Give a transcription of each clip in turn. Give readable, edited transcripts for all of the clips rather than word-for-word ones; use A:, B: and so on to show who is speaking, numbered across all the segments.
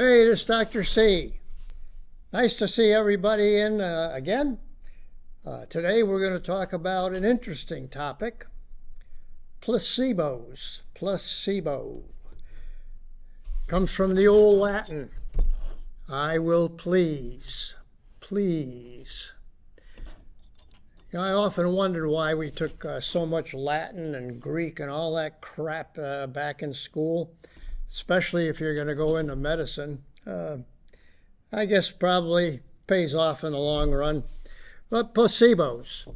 A: Hey, this is Dr. C. Nice to see everybody in again. Today we're going to talk about an interesting topic, placebos. Placebo. Comes from the old Latin, I will please. Please. You know, I often wondered why we took so much Latin and Greek and all that crap back in school, especially if you're going to go into medicine. I guess probably pays off in the long run. But placebos.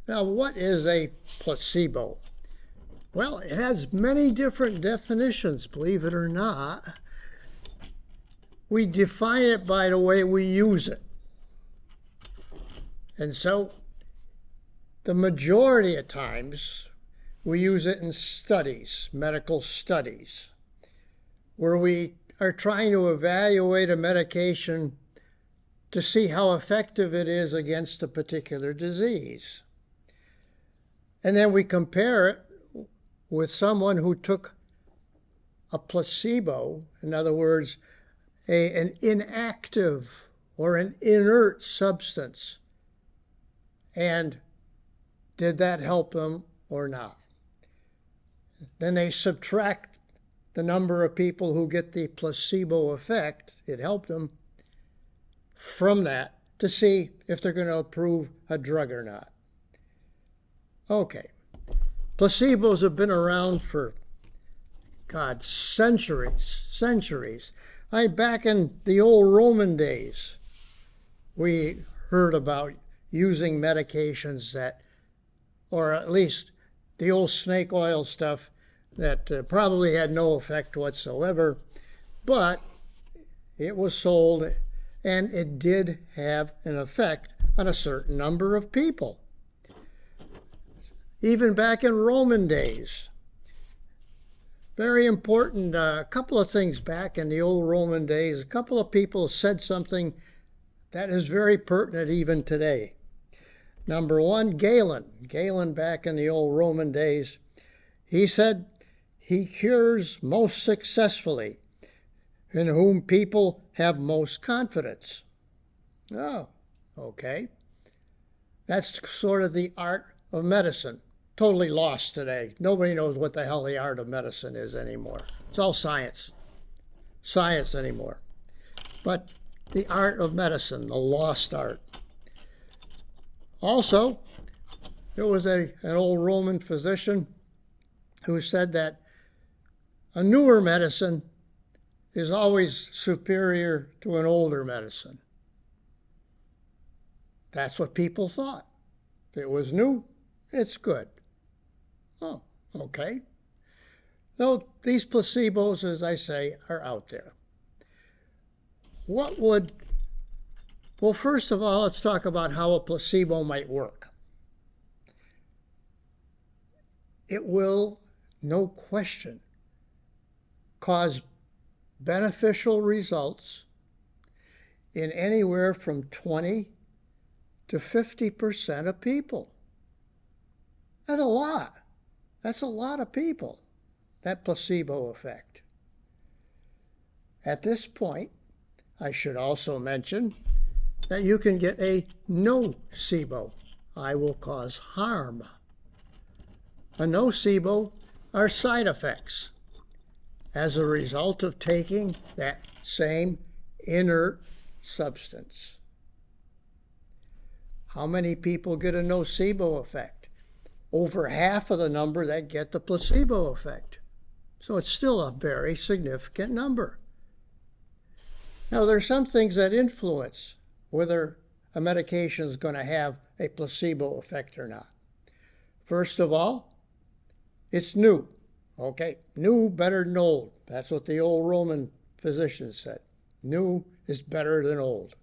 A: Now, what is a placebo? Well, it has many different definitions, believe it or not. We define it by the way we use it. And so, the majority of times, we use it in studies, medical studies, where we are trying to evaluate a medication to see how effective it is against a particular disease. And then we compare it with someone who took a placebo, in other words, an inactive or an inert substance, and did that help them or not? Then they subtract the number of people who get the placebo effect, it helped them, from that to see if they're going to approve a drug or not. Okay, placebos have been around for, centuries. Back in the old Roman days, we heard about using medications that, or at least the old snake oil stuff, that probably had no effect whatsoever, but it was sold and it did have an effect on a certain number of people. Even back in Roman days. Very important, a couple of things back in the old Roman days, a couple of people said something that is very pertinent even today. Number one, Galen back in the old Roman days, he said, he cures most successfully in whom people have most confidence. Oh, okay. That's sort of the art of medicine. Totally lost today. Nobody knows what the hell the art of medicine is anymore. It's all science. Science anymore. But the art of medicine, the lost art. Also, there was an old Roman physician who said that a newer medicine is always superior to an older medicine. That's what people thought. If it was new, it's good. Oh, okay. So these placebos, as I say, are out there. Well, first of all, let's talk about how a placebo might work. It will, no question, cause beneficial results in anywhere from 20 to 50% of people. That's a lot. That's a lot of people, that placebo effect. At this point, I should also mention that you can get a nocebo. I will cause harm. A nocebo are side effects as a result of taking that same inert substance. How many people get a nocebo effect? Over half of the number that get the placebo effect. So it's still a very significant number. Now, there are some things that influence whether a medication is going to have a placebo effect or not. First of all, it's new. Okay, new better than old. That's what the old Roman physicians said. New is better than old.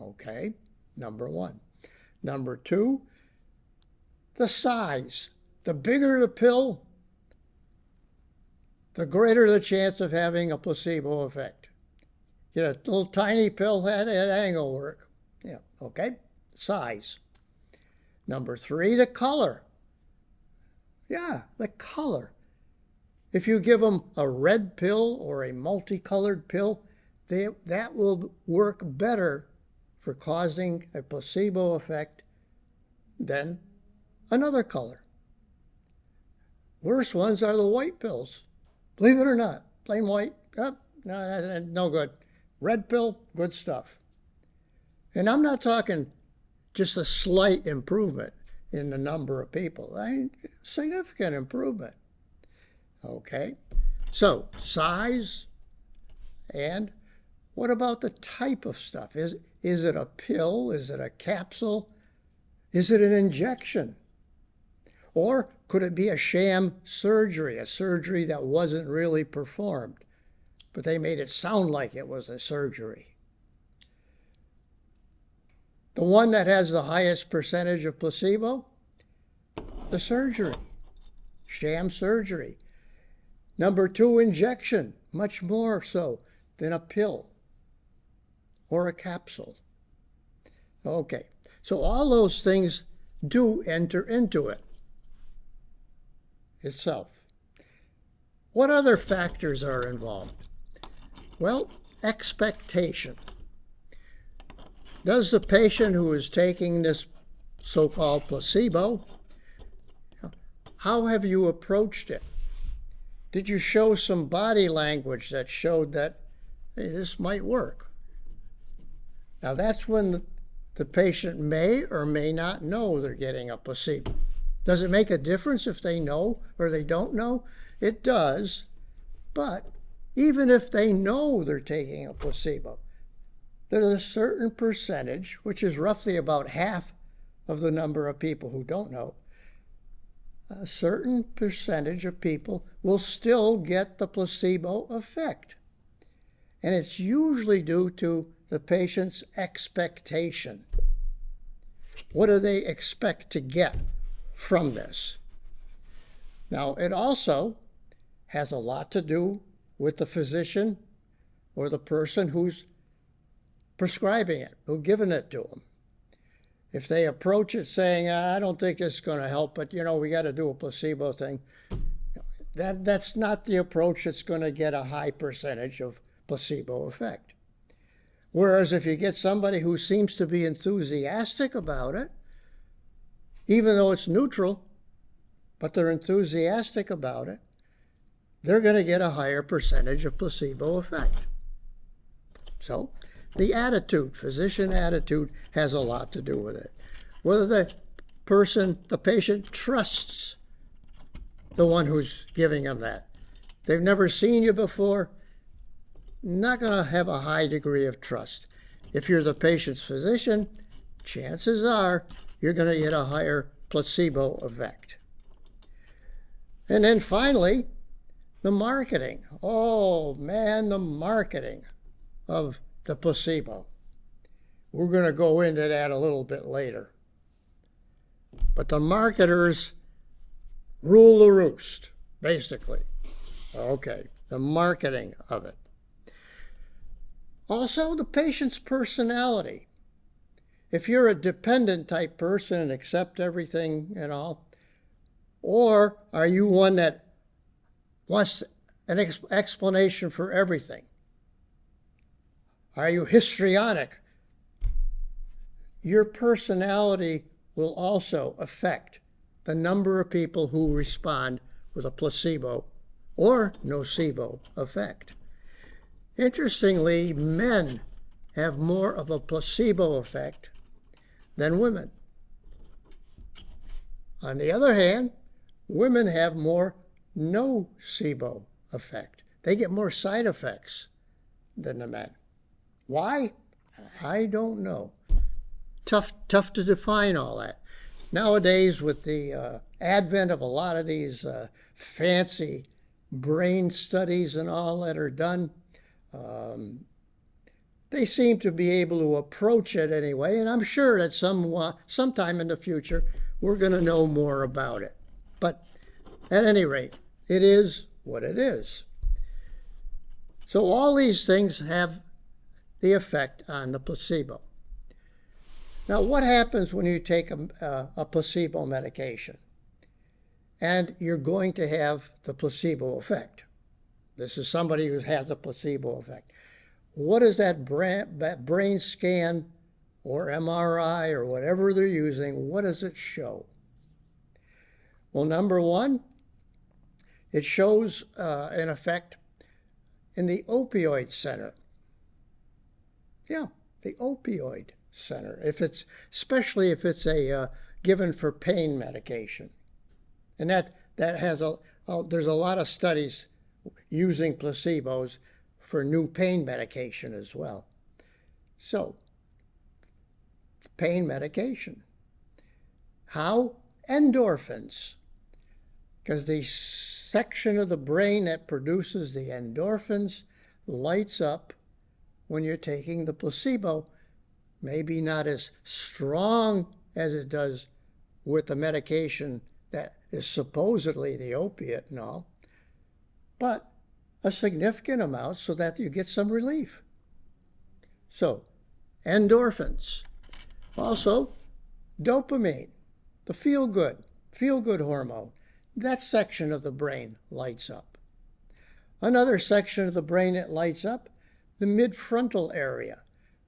A: Okay, number one. Number two, the size. The bigger the pill, the greater the chance of having a placebo effect. Get a little tiny pill, that ain't gonna work. Yeah, okay, size. Number three, the color. Yeah, the color. If you give them a red pill or a multicolored pill, that will work better for causing a placebo effect than another color. Worst ones are the white pills. Believe it or not, plain white, oh, no good. Red pill, good stuff. And I'm not talking just a slight improvement in the number of people. Significant improvement. Okay, so size, and what about the type of stuff? Is it a pill? Is it a capsule? Is it an injection? Or could it be a sham surgery, a surgery that wasn't really performed, but they made it sound like it was a surgery? The one that has the highest percentage of placebo? The surgery, sham surgery. Number 2, injection, much more so than a pill or a capsule. Okay, so all those things do enter into it itself. What other factors are involved? Well, expectation. Does the patient who is taking this so-called placebo, how have you approached it? Did you show some body language that showed that, hey, this might work? Now that's when the patient may or may not know they're getting a placebo. Does it make a difference if they know or they don't know? It does, but even if they know they're taking a placebo, there's a certain percentage, which is roughly about half of the number of people who don't know, a certain percentage of people will still get the placebo effect. And it's usually due to the patient's expectation. What do they expect to get from this? Now, it also has a lot to do with the physician or the person who's prescribing it, who's giving it to them. If they approach it saying, I don't think it's going to help, but we got to do a placebo thing, that's not the approach that's going to get a high percentage of placebo effect. Whereas if you get somebody who seems to be enthusiastic about it, even though it's neutral, but they're enthusiastic about it, they're going to get a higher percentage of placebo effect. So the attitude, physician attitude, has a lot to do with it. Whether the patient trusts the one who's giving them that. They've never seen you before, not going to have a high degree of trust. If you're the patient's physician, chances are you're going to get a higher placebo effect. And then finally, the marketing. Oh man, the marketing of the placebo. We're going to go into that a little bit later. But the marketers rule the roost, basically. Okay, the marketing of it. Also, the patient's personality. If you're a dependent type person and accept everything and all, or are you one that wants an explanation for everything? Are you histrionic? Your personality will also affect the number of people who respond with a placebo or nocebo effect. Interestingly, men have more of a placebo effect than women. On the other hand, women have more nocebo effect. They get more side effects than the men. Why? I don't know. Tough to define all that. Nowadays, with the advent of a lot of these fancy brain studies and all that are done, they seem to be able to approach it anyway, and I'm sure that sometime in the future we're going to know more about it. But at any rate, it is what it is. So all these things have the effect on the placebo. Now, what happens when you take a placebo medication and you're going to have the placebo effect? This is somebody who has a placebo effect. what does that brain scan or MRI or whatever they're using, what does it show? Well, number one, it shows an effect in the opioid center. Yeah, the opioid center, especially if it's given for pain medication. And that has there's a lot of studies using placebos for new pain medication as well. So, pain medication. How? Endorphins. Because the section of the brain that produces the endorphins lights up when you're taking the placebo. Maybe not as strong as it does with the medication that is supposedly the opiate and all, but a significant amount so that you get some relief. So, endorphins. Also, dopamine, the feel-good hormone. That section of the brain lights up. Another section of the brain that lights up, the midfrontal area,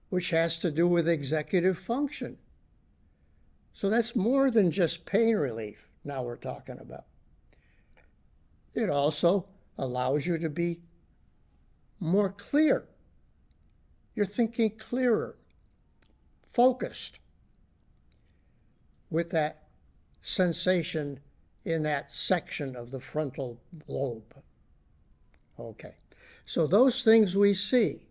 A: which has to do with executive function. So that's more than just pain relief now we're talking about. It also allows you to be more clear. You're thinking clearer, focused, with that sensation in that section of the frontal lobe. Okay, so those things we see.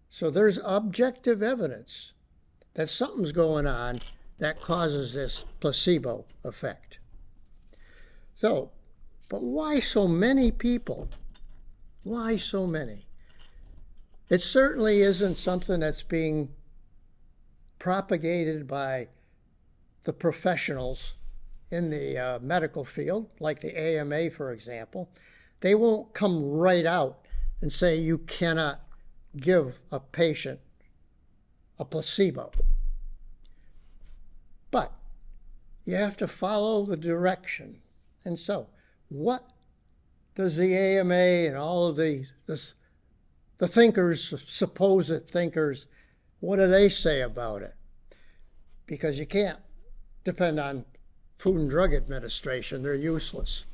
A: So there's objective evidence that something's going on that causes this placebo effect. So, but why so many people? Why so many? It certainly isn't something that's being propagated by the professionals in the medical field, like the AMA, for example. They won't come right out and say you cannot give a patient a placebo. But you have to follow the direction. And so, what does the AMA and all of the thinkers, supposed thinkers, what do they say about it? Because you can't depend on Food and Drug Administration. They're useless.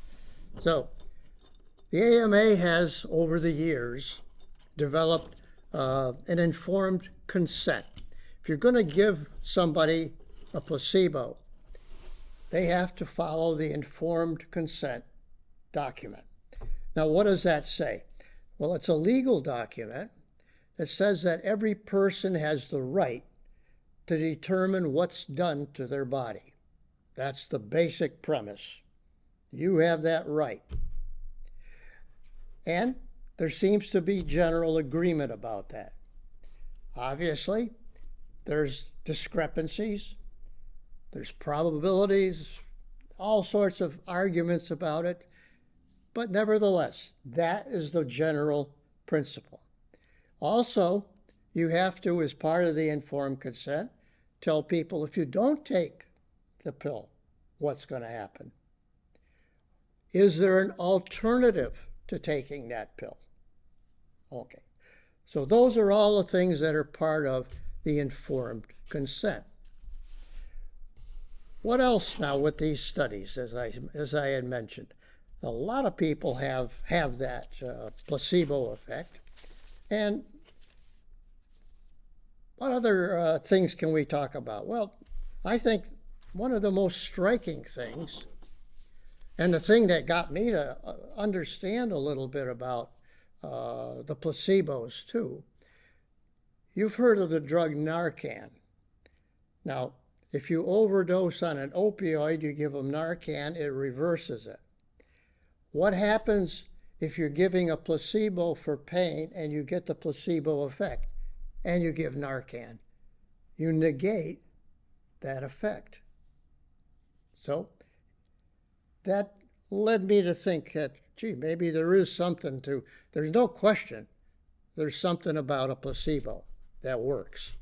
A: So, the AMA has, over the years, developed an informed consent. If you're going to give somebody a placebo, they have to follow the informed consent document. Now, what does that say? Well, it's a legal document that says that every person has the right to determine what's done to their body. That's the basic premise. You have that right. And there seems to be general agreement about that. Obviously, there's discrepancies, there's probabilities, all sorts of arguments about it, but nevertheless, that is the general principle. Also, you have to, as part of the informed consent, tell people if you don't take the pill, what's going to happen? Is there an alternative to taking that pill? Okay, so those are all the things that are part of the informed consent. What else now with these studies, as I had mentioned? A lot of people have that placebo effect. And what other things can we talk about? Well, I think one of the most striking things, and the thing that got me to understand a little bit about the placebos too, you've heard of the drug Narcan. Now, if you overdose on an opioid, you give them Narcan, it reverses it. What happens if you're giving a placebo for pain and you get the placebo effect and you give Narcan? You negate that effect. So that led me to think that, gee, maybe there is something to, there's no question, there's something about a placebo that works.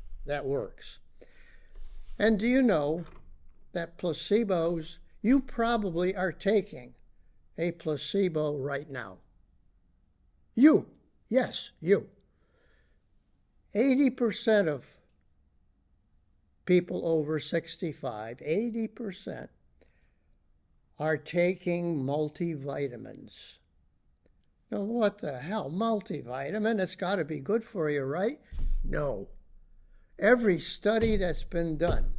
A: And do you know that placebos, you probably are taking a placebo right now? You, yes, you. 80% of people over 65, 80% are taking multivitamins. Now, what the hell? Multivitamin? It's got to be good for you, right? No. Every study that's been done,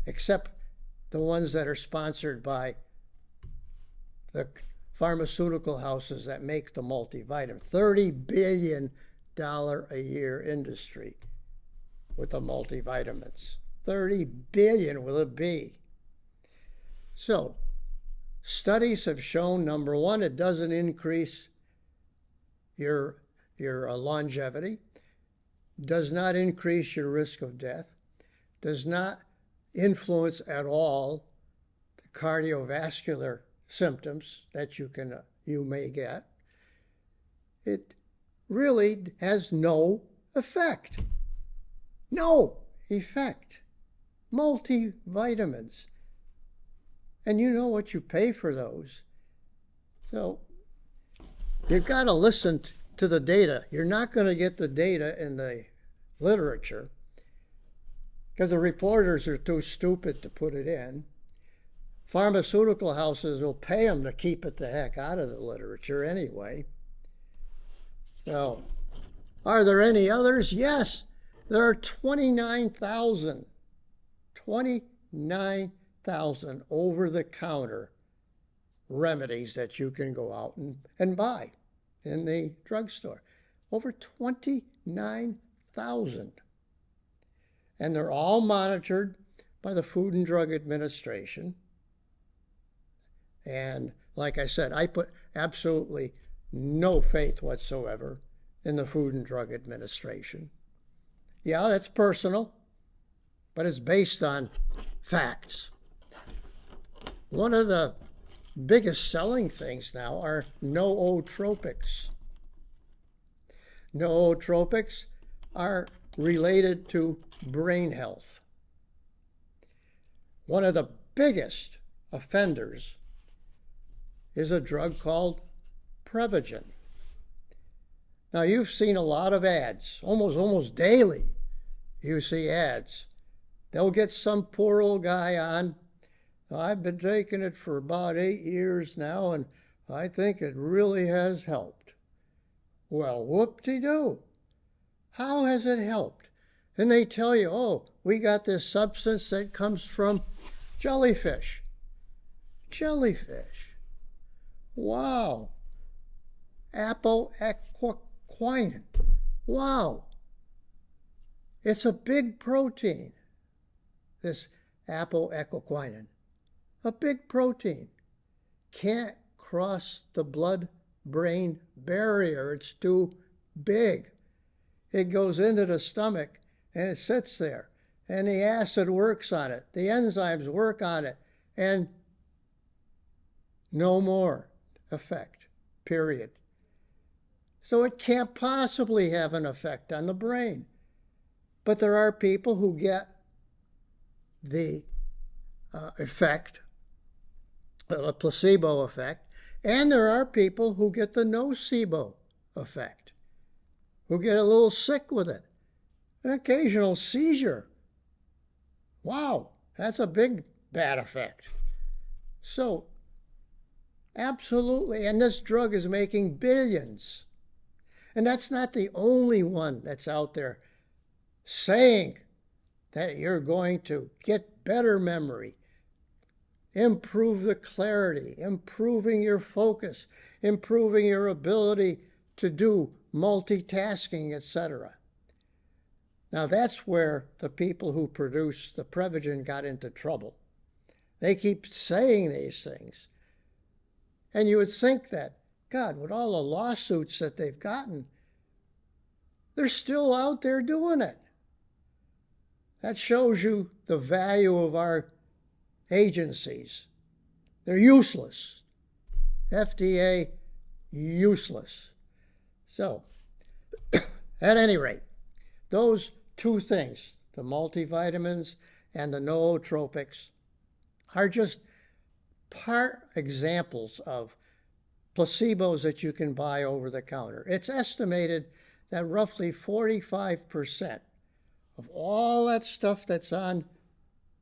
A: except the ones that are sponsored by the pharmaceutical houses that make the multivitamin. $30 billion a year industry with the multivitamins. 30 billion with a B. So, studies have shown, number one, it doesn't increase your longevity, does not increase your risk of death, does not influence at all the cardiovascular symptoms that you may get. It really has no effect. No effect. Multivitamins. And you know what you pay for those. So you've got to listen to the data. You're not going to get the data in the literature because the reporters are too stupid to put it in. Pharmaceutical houses will pay them to keep it the heck out of the literature anyway. So, are there any others? Yes, there are 29,000 over-the-counter remedies that you can go out and buy in the drugstore. Over 29,000. And they're all monitored by the Food and Drug Administration. And like I said, I put absolutely no faith whatsoever in the Food and Drug Administration. Yeah, that's personal, but it's based on facts. One of the biggest selling things now are nootropics. Nootropics are related to brain health. One of the biggest offenders is a drug called Prevagen. Now, you've seen a lot of ads, almost daily you see ads. They'll get some poor old guy on. I've been taking it for about 8 years now, and I think it really has helped. Well, whoop-de-doo. How has it helped? And they tell you, oh, we got this substance that comes from jellyfish. Jellyfish. Wow. Apoequine. Wow. It's a big protein, this apoequine. A big protein. Can't cross the blood-brain barrier. It's too big. It goes into the stomach and it sits there. And the acid works on it. The enzymes work on it. And no more effect, period. So it can't possibly have an effect on the brain. But there are people who get the effect, a placebo effect, and there are people who get the nocebo effect, who get a little sick with it. An occasional seizure. Wow, that's a big bad effect. So, absolutely, and this drug is making billions. And that's not the only one that's out there saying that you're going to get better memory, improve the clarity, improving your focus, improving your ability to do multitasking, etc. Now that's where the people who produce the Prevagen got into trouble. They keep saying these things. And you would think that, God, with all the lawsuits that they've gotten, they're still out there doing it. That shows you the value of our agencies. They're useless. FDA, useless. So, at any rate, those two things, the multivitamins and the nootropics, are just part examples of placebos that you can buy over the counter. It's estimated that roughly 45% of all that stuff that's on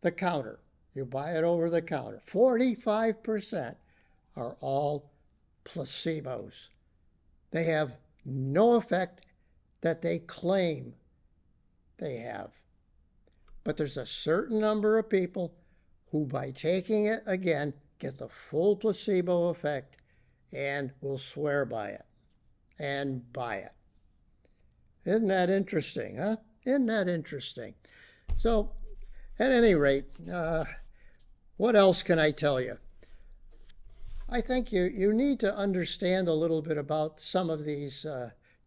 A: the counter, you buy it over the counter, 45% are all placebos. They have no effect that they claim they have. But there's a certain number of people who, by taking it again, get the full placebo effect and will swear by it and buy it. Isn't that interesting, huh? Isn't that interesting? So, at any rate, what else can I tell you? I think you need to understand a little bit about some of these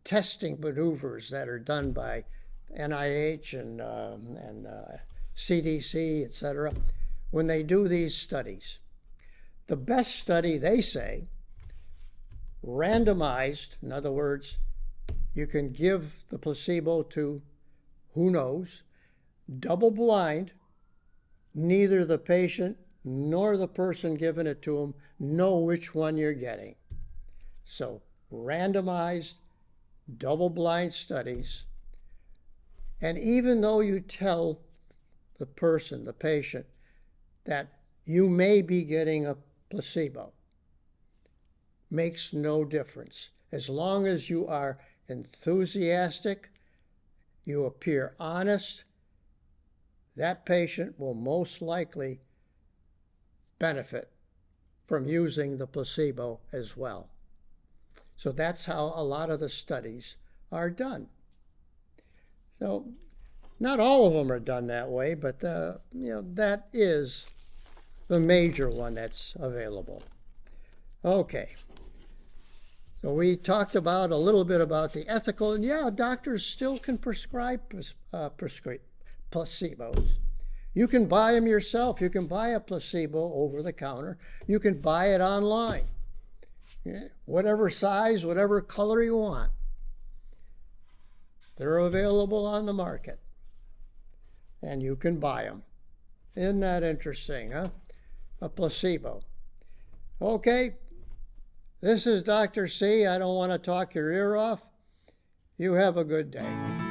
A: testing maneuvers that are done by NIH and CDC, etc., when they do these studies. The best study, they say, randomized, in other words, you can give the placebo to who knows, double-blind, neither the patient nor the person giving it to them know which one you're getting. So, randomized, double-blind studies. And even though you tell the person, the patient, that you may be getting a placebo, makes no difference. As long as you are enthusiastic, you appear honest, that patient will most likely benefit from using the placebo as well. So that's how a lot of the studies are done. So not all of them are done that way, but that is the major one that's available. Okay. So we talked about a little bit about the ethical, and yeah, doctors still can prescribe placebos. You can buy them yourself. You can buy a placebo over the counter. You can buy it online. Whatever size, whatever color you want. They're available on the market. And you can buy them. Isn't that interesting, huh? A placebo. Okay. This is Dr. C. I don't want to talk your ear off. You have a good day.